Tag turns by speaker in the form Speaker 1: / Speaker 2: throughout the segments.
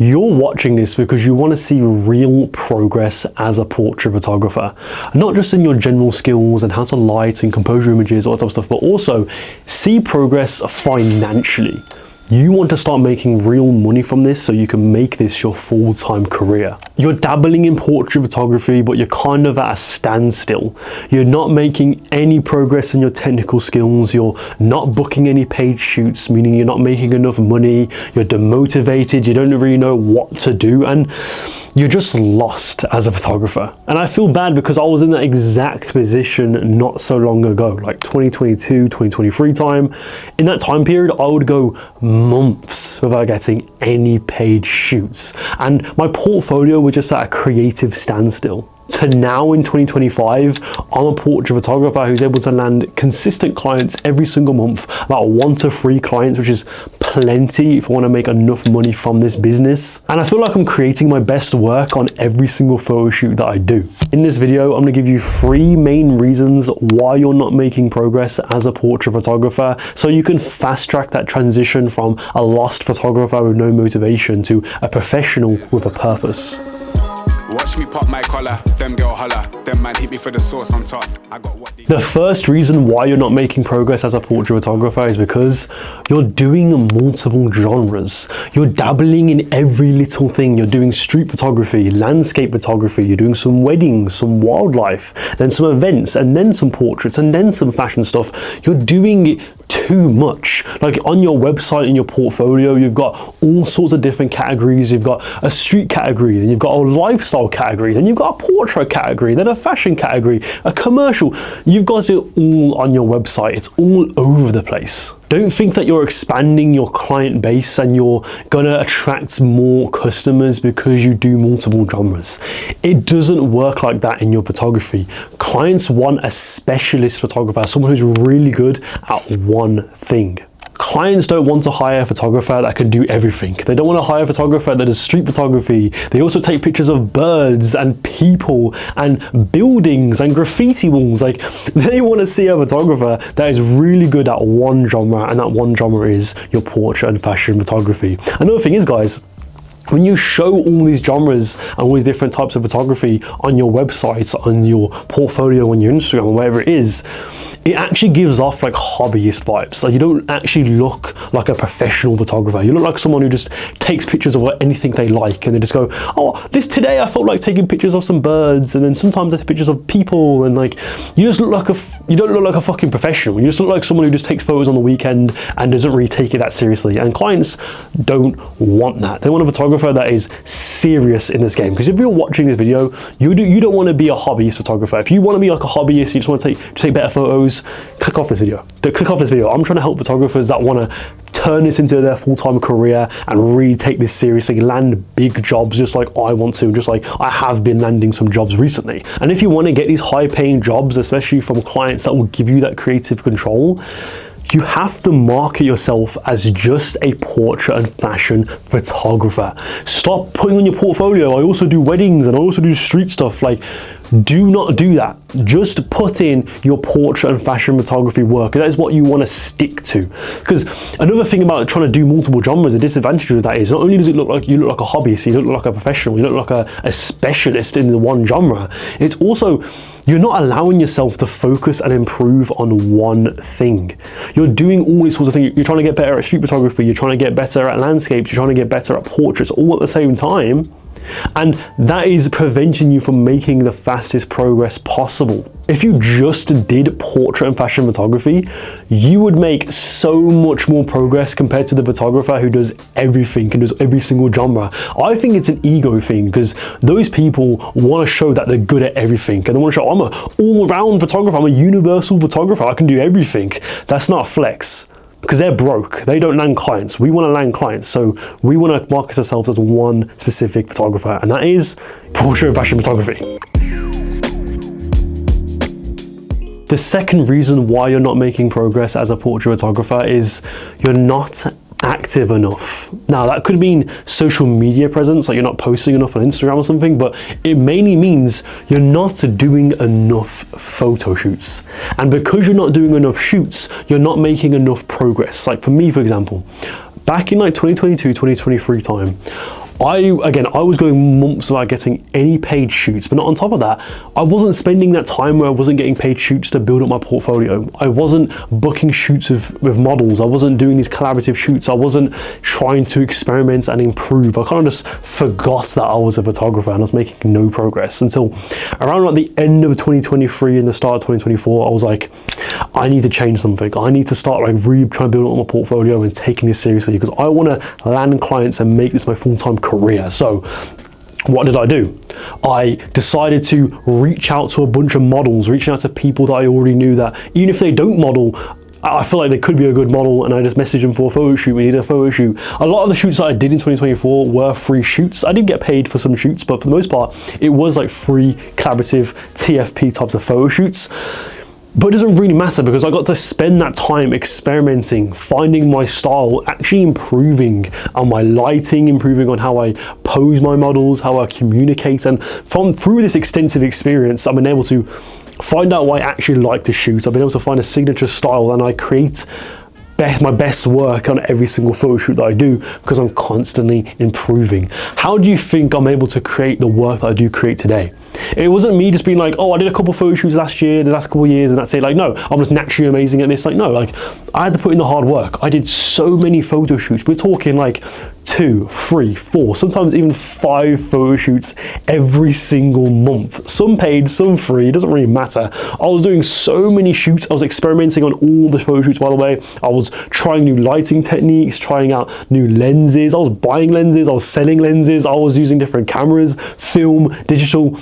Speaker 1: You're watching this because you want to see real progress as a portrait photographer. Not just in your general skills and how to light and compose your images, all that type of stuff, but also see progress financially. You want to start making real money from this so you can make this your full-time career. You're dabbling in portrait photography, but you're kind of at a standstill. You're not making any progress in your technical skills. You're not booking any paid shoots, meaning you're not making enough money. You're demotivated. You don't really know what to do. And you're just lost as a photographer. And I feel bad because I was in that exact position not so long ago, like 2022, 2023 time. In that time period, I would go months without getting any paid shoots. And my portfolio was just at a creative standstill. To now in 2025, I'm a portrait photographer who's able to land consistent clients every single month, about 1 to 3 clients, which is plenty if I want to make enough money from this business. And I feel like I'm creating my best work on every single photo shoot that I do. In this video, I'm going to give you 3 main reasons why you're not making progress as a portrait photographer, so you can fast track that transition from a lost photographer with no motivation to a professional with a purpose.
Speaker 2: Watch me pop my collar, them girl holla, them man hit me for the sauce on top. I got what
Speaker 1: the first reason why you're not making progress as a portrait photographer is because you're doing multiple genres. You're dabbling in every little thing. You're doing street photography, landscape photography, you're doing some weddings, some wildlife, then some events, and then some portraits, and then some fashion stuff. You're doing it too much. Like on your website, in your portfolio, you've got all sorts of different categories. You've got a street category, then you've got a lifestyle category, then you've got a portrait category, then a fashion category, a commercial. You've got it all on your website. It's all over the place. Don't think that you're expanding your client base and you're gonna attract more customers because you do multiple genres. It doesn't work like that in your photography. Clients want a specialist photographer, someone who's really good at one thing. Clients don't want to hire a photographer that can do everything. They don't want to hire a photographer that does street photography. They also take pictures of birds and people and buildings and graffiti walls. Like, they want to see a photographer that is really good at one genre, and that one genre is your portrait and fashion photography. Another thing is, guys, when you show all these genres and all these different types of photography on your website, on your portfolio, on your Instagram, or whatever it is, it actually gives off like hobbyist vibes. Like, you don't actually look like a professional photographer. You look like someone who just takes pictures of anything they like, and they just go, oh, today I felt like taking pictures of some birds, and then sometimes I take pictures of people, and like, you just look like you don't look like a fucking professional. You just look like someone who just takes photos on the weekend and doesn't really take it that seriously. And clients don't want that. They want a photographer that is serious in this game. Because if you're watching this video, you don't want to be a hobbyist photographer. If you want to be like a hobbyist, you just want to take better photos, click off this video. Click off this video. I'm trying to help photographers that want to turn this into their full-time career and really take this seriously, land big jobs just like I want to, just like I have been landing some jobs recently. And if you want to get these high-paying jobs, especially from clients that will give you that creative control, you have to market yourself as just a portrait and fashion photographer. Stop putting on your portfolio, I also do weddings and I also do street stuff. Like, do not do that. Just put in your portrait and fashion photography work. That is what you want to stick to. Because another thing about trying to do multiple genres, the disadvantage of that is not only does it look like you look like a hobbyist, you look like a professional, you look like a specialist in the one genre, it's also, you're not allowing yourself to focus and improve on one thing. You're doing all these sorts of things. You're trying to get better at street photography, you're trying to get better at landscapes, you're trying to get better at portraits, all at the same time. And that is preventing you from making the fastest progress possible. If you just did portrait and fashion photography, you would make so much more progress compared to the photographer who does everything and does every single genre. I think it's an ego thing, because those people want to show that they're good at everything, and they want to show, I'm an all-round photographer, I'm a universal photographer, I can do everything. That's not a flex. Because they're broke, they don't land clients. We want to land clients, so we want to market ourselves as one specific photographer, and that is portrait and fashion photography. The second reason why you're not making progress as a portrait photographer is you're not active enough. Now, that could mean social media presence, like you're not posting enough on Instagram or something, but it mainly means you're not doing enough photo shoots. And because you're not doing enough shoots, you're not making enough progress. Like for me, for example, back in like 2022, 2023 time, I was going months without getting any paid shoots, but not on top of that, I wasn't spending that time where I wasn't getting paid shoots to build up my portfolio. I wasn't booking shoots with models. I wasn't doing these collaborative shoots. I wasn't trying to experiment and improve. I kind of just forgot that I was a photographer and I was making no progress until around like the end of 2023 and the start of 2024. I was like, I need to change something. I need to start like really trying to build up my portfolio and taking this seriously because I want to land clients and make this my full-time career. So what did I do? I decided to reach out to a bunch of models, reaching out to people that I already knew that even if they don't model, I feel like they could be a good model, and I just messaged them for a photo shoot. We need a photo shoot. A lot of the shoots that I did in 2024 were free shoots. I did get paid for some shoots, but for the most part, it was like free collaborative TFP types of photo shoots. But it doesn't really matter because I got to spend that time experimenting, finding my style, actually improving on my lighting, improving on how I pose my models, how I communicate. And through this extensive experience, I've been able to find out what I actually like to shoot. I've been able to find a signature style, and I create my best work on every single photo shoot that I do because I'm constantly improving. How do you think I'm able to create the work that I do create today? It wasn't me just being like, oh, I did a couple photo shoots last year, the last couple of years, and that's it. Like, no, I'm just naturally amazing at this. Like, no, like I had to put in the hard work. I did so many photo shoots. We're talking like 2, 3, 4, sometimes even 5 photo shoots every single month. Some paid, some free, it doesn't really matter. I was doing so many shoots. I was experimenting on all the photo shoots, by the way. I was trying new lighting techniques, trying out new lenses. I was buying lenses, I was selling lenses, I was using different cameras, film, digital.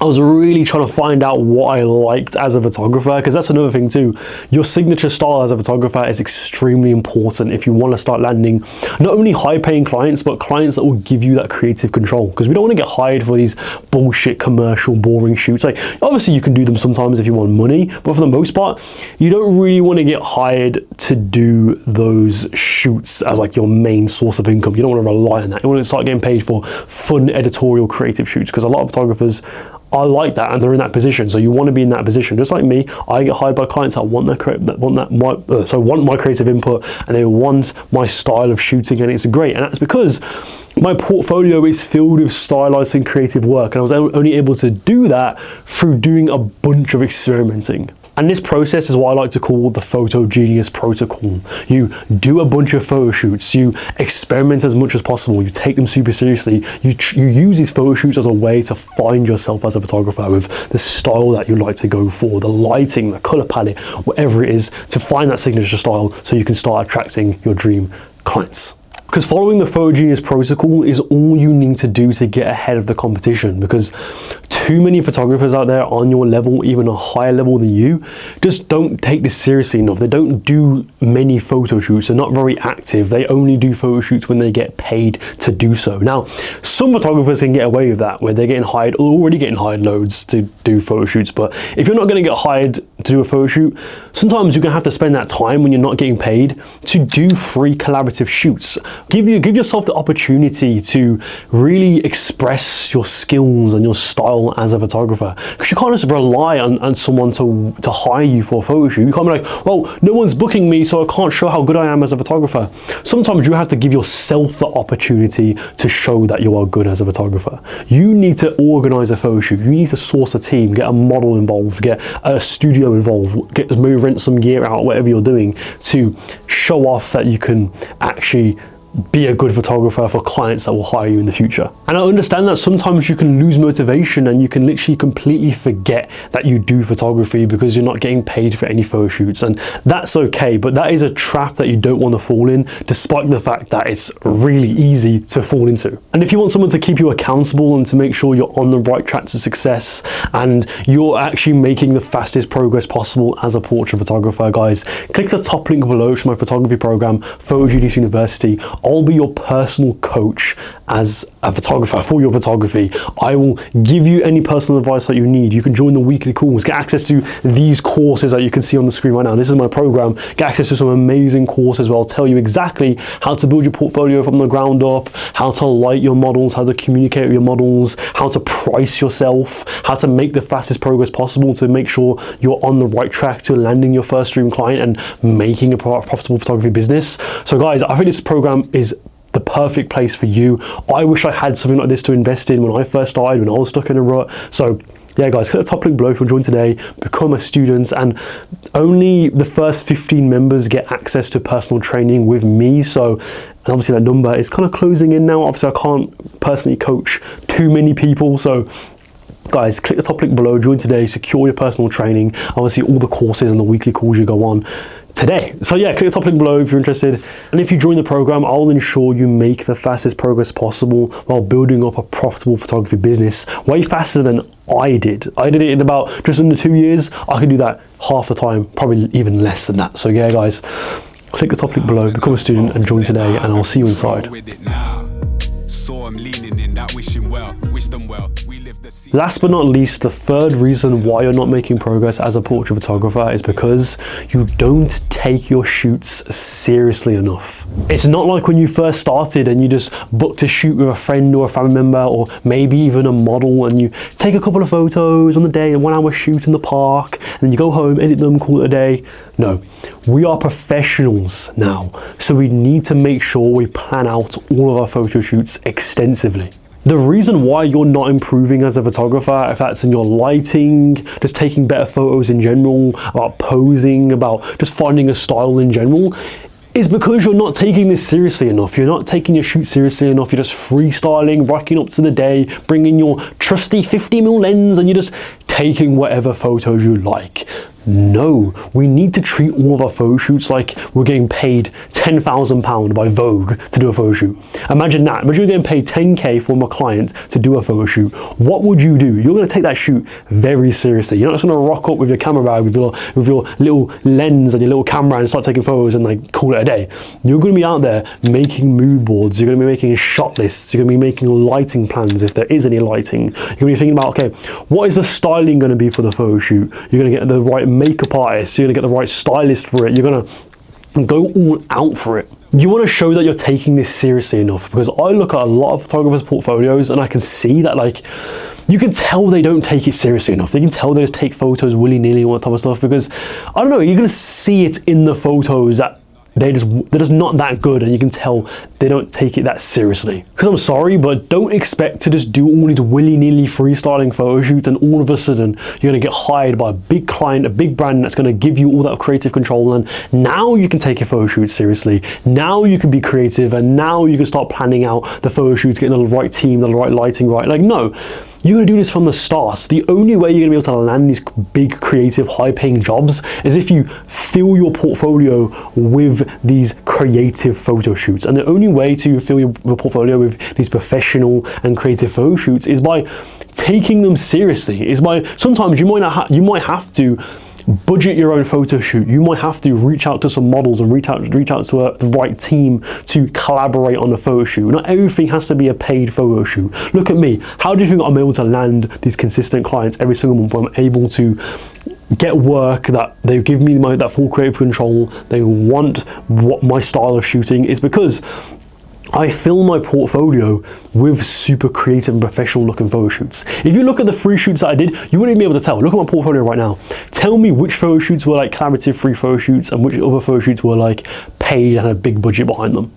Speaker 1: I was really trying to find out what I liked as a photographer, because that's another thing too. Your signature style as a photographer is extremely important if you want to start landing not only high-paying clients, but clients that will give you that creative control. Because we don't want to get hired for these bullshit, commercial, boring shoots. Like, obviously you can do them sometimes if you want money, but for the most part, you don't really want to get hired to do those shoots as like your main source of income. You don't want to rely on that. You want to start getting paid for fun, editorial, creative shoots, because a lot of photographers are like that and they're in that position. So you want to be in that position. Just like me, I get hired by clients that want my creative input and they want my style of shooting, and it's great. And that's because my portfolio is filled with stylized and creative work, and I was only able to do that through doing a bunch of experimenting. And this process is what I like to call the Photo Genius Protocol. You do a bunch of photo shoots, you experiment as much as possible, you take them super seriously, you use these photo shoots as a way to find yourself as a photographer with the style that you like to go for, the lighting, the color palette, whatever it is, to find that signature style so you can start attracting your dream clients. Because following the Photo Genius Protocol is all you need to do to get ahead of the competition, because too many photographers out there on your level, even a higher level than you, just don't take this seriously enough. They don't do many photo shoots. They're not very active. They only do photo shoots when they get paid to do so. Now, some photographers can get away with that, where they're getting hired, already getting hired loads to do photo shoots. But if you're not going to get hired to do a photo shoot, sometimes you're going to have to spend that time when you're not getting paid to do free collaborative shoots. Give yourself the opportunity to really express your skills and your style as a photographer, because you can't just rely on someone to hire you for a photo shoot. You can't be like, well, no one's booking me, so I can't show how good I am as a photographer. Sometimes you have to give yourself the opportunity to show that you are good as a photographer. You need to organize a photo shoot. You need to source a team, get a model involved, get a studio involved, maybe rent some gear out, whatever you're doing, to show off that you can actually be a good photographer for clients that will hire you in the future. And I understand that sometimes you can lose motivation and you can literally completely forget that you do photography because you're not getting paid for any photo shoots, and that's okay, but that is a trap that you don't want to fall in, despite the fact that it's really easy to fall into. And if you want someone to keep you accountable and to make sure you're on the right track to success and you're actually making the fastest progress possible as a portrait photographer, guys, click the top link below to my photography program, Photo Genius University. I'll be your personal coach as a photographer for your photography. I will give you any personal advice that you need. You can join the weekly calls, get access to these courses that you can see on the screen right now. This is my program. Get access to some amazing courses where I'll tell you exactly how to build your portfolio from the ground up, how to light your models, how to communicate with your models, how to price yourself, how to make the fastest progress possible to make sure you're on the right track to landing your first dream client and making a profitable photography business. So guys, I think this program is the the perfect place for you. I wish I had something like this to invest in when I first started, when I was stuck in a rut. So yeah, guys, click the top link below if you join today, become a student, and only the first 15 members get access to personal training with me. So, and obviously that number is kind of closing in now. Obviously I can't personally coach too many people. So guys, click the top link below, join today, secure your personal training. Obviously all the courses and the weekly calls you go on today. So yeah, click the top link below if you're interested. And if you join the program, I'll ensure you make the fastest progress possible while building up a profitable photography business way faster than I did. I did it in about just under 2 years. I can do that half the time, probably even less than that. So yeah, guys, click the top link below, become a student and join today, and I'll see you inside. Last but not least, the third reason why you're not making progress as a portrait photographer is because you don't take your shoots seriously enough. It's not like when you first started and you just booked a shoot with a friend or a family member or maybe even a model, and you take a couple of photos on the day, a 1 hour shoot in the park, and then you go home, edit them, call it a day. No, we are professionals now, so we need to make sure we plan out all of our photo shoots extensively. The reason why you're not improving as a photographer, if that's in your lighting, just taking better photos in general, about posing, about just finding a style in general, is because you're not taking this seriously enough. You're not taking your shoot seriously enough. You're just freestyling, rocking up to the day, bringing your trusty 50mm lens, and you're just taking whatever photos you like. No, we need to treat all of our photo shoots like we're getting paid £10,000 by Vogue to do a photo shoot. Imagine that. Imagine you're getting paid 10k from a client to do a photo shoot. What would you do? You're going to take that shoot very seriously. You're not just going to rock up with your camera bag, with your little lens and your little camera and start taking photos and like call it a day. You're going to be out there making mood boards. You're going to be making shot lists. You're going to be making lighting plans if there is any lighting. You're going to be thinking about, okay, what is the styling going to be for the photo shoot? You're going to get the right makeup artist, you're going to get the right stylist for it, you're going to go all out for it. You want to show that you're taking this seriously enough, because I look at a lot of photographers' portfolios and I can see that, like, you can tell they don't take it seriously enough. They can tell they just take photos willy-nilly and all that type of stuff, because, I don't know, you're going to see it in the photos that they're just not that good, and you can tell they don't take it that seriously. Because I'm sorry, but don't expect to just do all these willy-nilly freestyling photo shoots and all of a sudden you're going to get hired by a big client, a big brand that's going to give you all that creative control, and now you can take your photo shoot seriously. Now you can be creative, and now you can start planning out the photo shoots, getting the right team, the right lighting right. Like, no. You're going to do this from the start. The only way you're going to be able to land these big, creative, high-paying jobs is if you fill your portfolio with these creative photo shoots. And the only way to fill your portfolio with these professional and creative photo shoots is by taking them seriously. Is by sometimes you might have to budget your own photo shoot. You might have to reach out to some models and reach out to the right team to collaborate on the photo shoot. Not everything has to be a paid photo shoot. Look at me. How do you think I'm able to land these consistent clients every single month? I'm able to get work that they give me that full creative control. They want what my style of shooting is, because I fill my portfolio with super creative and professional looking photo shoots. If you look at the free shoots that I did, you wouldn't be able to tell. Look at my portfolio right now. Tell me which photo shoots were like collaborative free photo shoots and which other photo shoots were like paid and had a big budget behind them.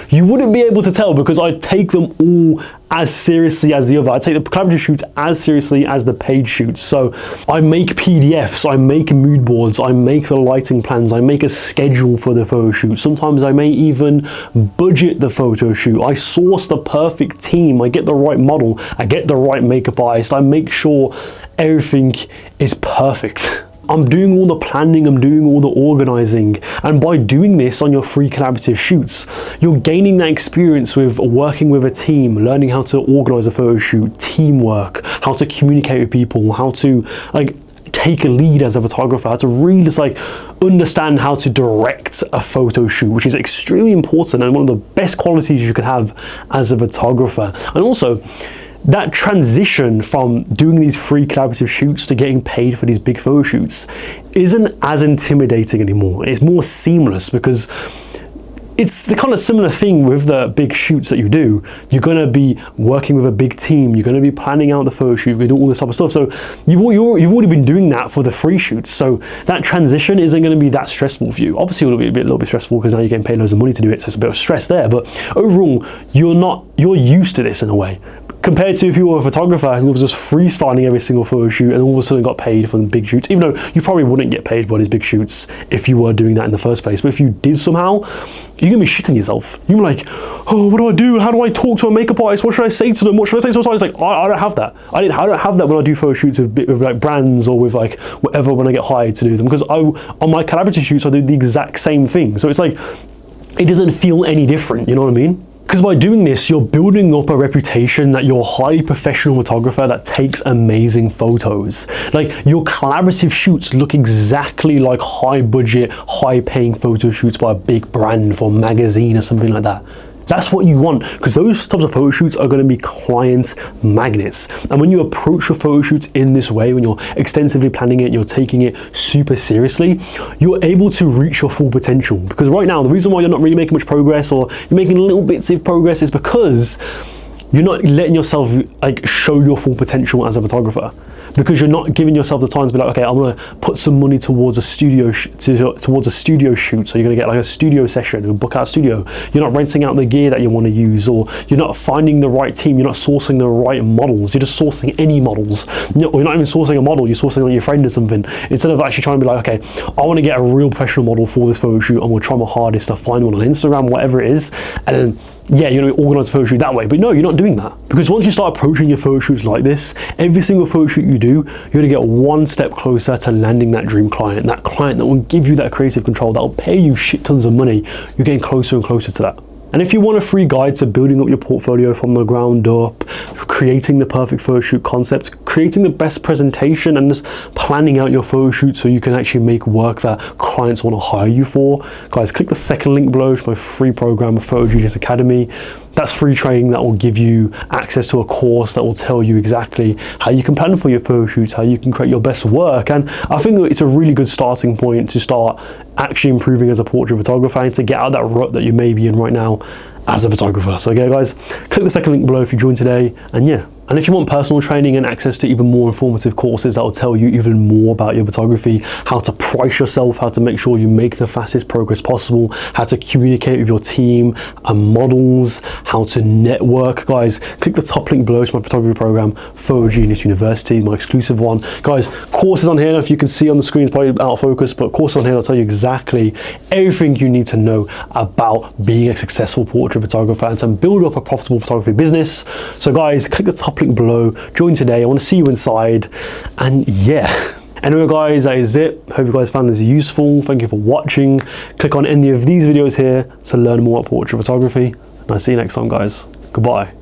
Speaker 1: You wouldn't be able to tell, because I take them all as seriously as the other. I take the collaborative shoots as seriously as the paid shoots. So I make PDFs, I make mood boards, I make the lighting plans, I make a schedule for the photo shoot. Sometimes I may even budget the photo shoot. I source the perfect team, I get the right model, I get the right makeup artist, I make sure everything is perfect. I'm doing all the planning, I'm doing all the organizing, and by doing this on your free collaborative shoots, you're gaining that experience with working with a team, learning how to organize a photo shoot, teamwork, how to communicate with people, how to like take a lead as a photographer, how to really just like understand how to direct a photo shoot, which is extremely important and one of the best qualities you can have as a photographer. And also, that transition from doing these free collaborative shoots to getting paid for these big photo shoots isn't as intimidating anymore. It's more seamless, because it's the kind of similar thing with the big shoots that you do. You're going to be working with a big team. You're going to be planning out the photo shoot, we do all this type of stuff. So you've already been doing that for the free shoots. So that transition isn't going to be that stressful for you. Obviously, it'll be a little bit stressful because now you're getting paid loads of money to do it. So it's a bit of stress there. But overall, you're used to this in a way. Compared to if you were a photographer who was just freestyling every single photo shoot and all of a sudden got paid for the big shoots, even though you probably wouldn't get paid for these big shoots if you were doing that in the first place. But if you did somehow, you're gonna be shitting yourself. You're like, oh, what do I do? How do I talk to a makeup artist? What should I say to them? What should I say to them? It's like, I don't have that. I don't have that when I do photo shoots with like brands or with like whatever when I get hired to do them. Because on my collaborative shoots, I do the exact same thing. So it's like, it doesn't feel any different, you know what I mean? Because by doing this, you're building up a reputation that you're a highly professional photographer that takes amazing photos. Like your collaborative shoots look exactly like high budget, high paying photo shoots by a big brand for a magazine or something like that. That's what you want, because those types of photo shoots are going to be client magnets. And when you approach your photo shoots in this way, when you're extensively planning it, you're taking it super seriously, you're able to reach your full potential. Because right now, the reason why you're not really making much progress or you're making little bits of progress is because you're not letting yourself like show your full potential as a photographer. Because you're not giving yourself the time to be like, okay, I'm gonna put some money towards a studio towards a studio shoot. So you're gonna get like a studio session, or book out a studio. You're not renting out the gear that you want to use, or you're not finding the right team. You're not sourcing the right models. You're just sourcing any models. Or you're not even sourcing a model. You're sourcing like your friend or something. Instead of actually trying to be like, okay, I want to get a real professional model for this photo shoot. I'm gonna try my hardest to find one on Instagram, whatever it is, and then yeah, you're going to organize a photo shoot that way. But no, you're not doing that. Because once you start approaching your photo shoots like this, every single photo shoot you do, you're going to get one step closer to landing that dream client that will give you that creative control, that will pay you shit tons of money. You're getting closer and closer to that. And if you want a free guide to building up your portfolio from the ground up, creating the perfect photo shoot concept, creating the best presentation, and just planning out your photo shoot so you can actually make work that clients want to hire you for, guys, click the second link below to my free program, Photo Genius Academy. That's free training that will give you access to a course that will tell you exactly how you can plan for your photo shoots, how you can create your best work. And I think it's a really good starting point to start actually improving as a portrait photographer and to get out of that rut that you may be in right now as a photographer. So okay guys, click the second link below if you joined today, and yeah. And if you want personal training and access to even more informative courses that will tell you even more about your photography, how to price yourself, how to make sure you make the fastest progress possible, how to communicate with your team and models, how to network, guys, click the top link below to my photography program, Photo Genius University, my exclusive one. Guys, courses on here, if you can see on the screen, it's probably out of focus, but courses on here will tell you exactly everything you need to know about being a successful portrait photographer and to build up a profitable photography business. So guys, click the top link below, join today. I want to see you inside, and yeah. Anyway guys, that is it. Hope you guys found this useful. Thank you for watching. Click on any of these videos here to learn more about portrait photography, and I'll see you next time guys. Goodbye.